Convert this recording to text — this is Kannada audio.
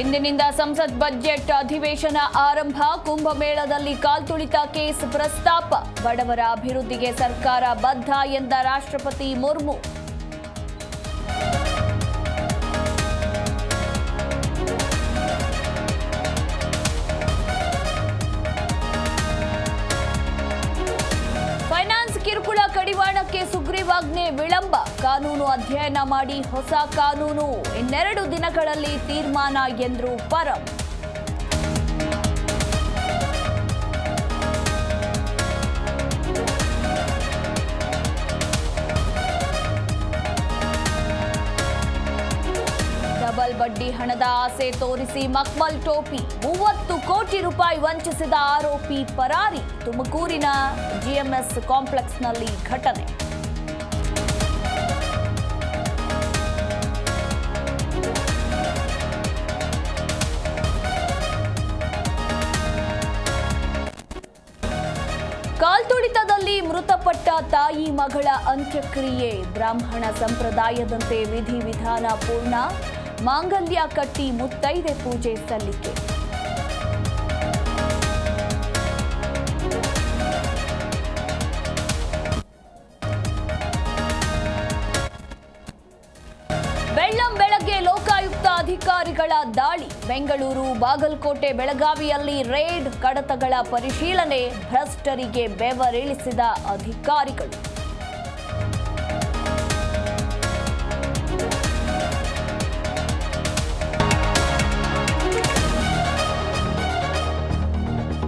ಇಂದಿನಿಂದ ಸಂಸತ್ ಬಜೆಟ್ ಅಧಿವೇಶನ ಆರಂಭ. ಕುಂಭಮೇಳದಲ್ಲಿ ಕಾಲ್ತುಳಿತ ಕೇಸ್ ಪ್ರಸ್ತಾಪ. ಬಡವರ ಅಭಿವೃದ್ಧಿಗೆ ಸರ್ಕಾರ ಬದ್ಧ ಎಂದ ರಾಷ್ಟ್ರಪತಿ ಮುರ್ಮು. ಫೈನಾನ್ಸ್ ಕಿರುಕುಳ ಕಡಿವಾಣಕ್ಕೆ ಸುಗ್ರೀವಾಜ್ಞೆ ವಿಳಂಬ. ಕಾನೂನು ಅಧ್ಯಯನ ಮಾಡಿ ಹೊಸ ಕಾನೂನು 2 ದಿನಗಳಲ್ಲಿ ತೀರ್ಮಾನ ಎಂದ್ರು ಪರಂ. ಡಬಲ್ ಬಡ್ಡಿ ಹಣದ ಆಸೆ ತೋರಿಸಿ ಮಕ್ಮಲ್ ಟೋಪಿ. 30 ಕೋಟಿ ರೂಪಾಯಿ ವಂಚಿಸಿದ ಆರೋಪಿ ಪರಾರಿ. ತುಮಕೂರಿನ ಜಿಎಂಎಸ್ ಕಾಂಪ್ಲೆಕ್ಸ್ನಲ್ಲಿ ಘಟನೆ. ಕಾಲ್ತುಳಿತದಲ್ಲಿ ಮೃತಪಟ್ಟ ತಾಯಿ ಮಗಳ ಅಂತ್ಯಕ್ರಿಯೆ. ಬ್ರಾಹ್ಮಣ ಸಂಪ್ರದಾಯದಂತೆ ವಿಧಿವಿಧಾನ ಪೂರ್ಣ. ಮಾಂಗಲ್ಯ ಕಟ್ಟಿ ಮುತ್ತೈದೆ ಪೂಜೆ ಸಲ್ಲಿಕೆ. ಬೆಳ್ಳಂ ಬೆಳಗ್ಗೆ ಲೋಕಾಯುಕ್ತ ಅಧಿಕಾರಿಗಳ ದಾಳಿ. ಬೆಂಗಳೂರು, ಬಾಗಲಕೋಟೆ, ಬೆಳಗಾವಿಯಲ್ಲಿ ರೇಡ್. ಕಡತಗಳ ಪರಿಶೀಲನೆ. ಭ್ರಷ್ಟರಿಗೆ ಬೆವರಿಳಿಸಿದ ಅಧಿಕಾರಿಗಳು.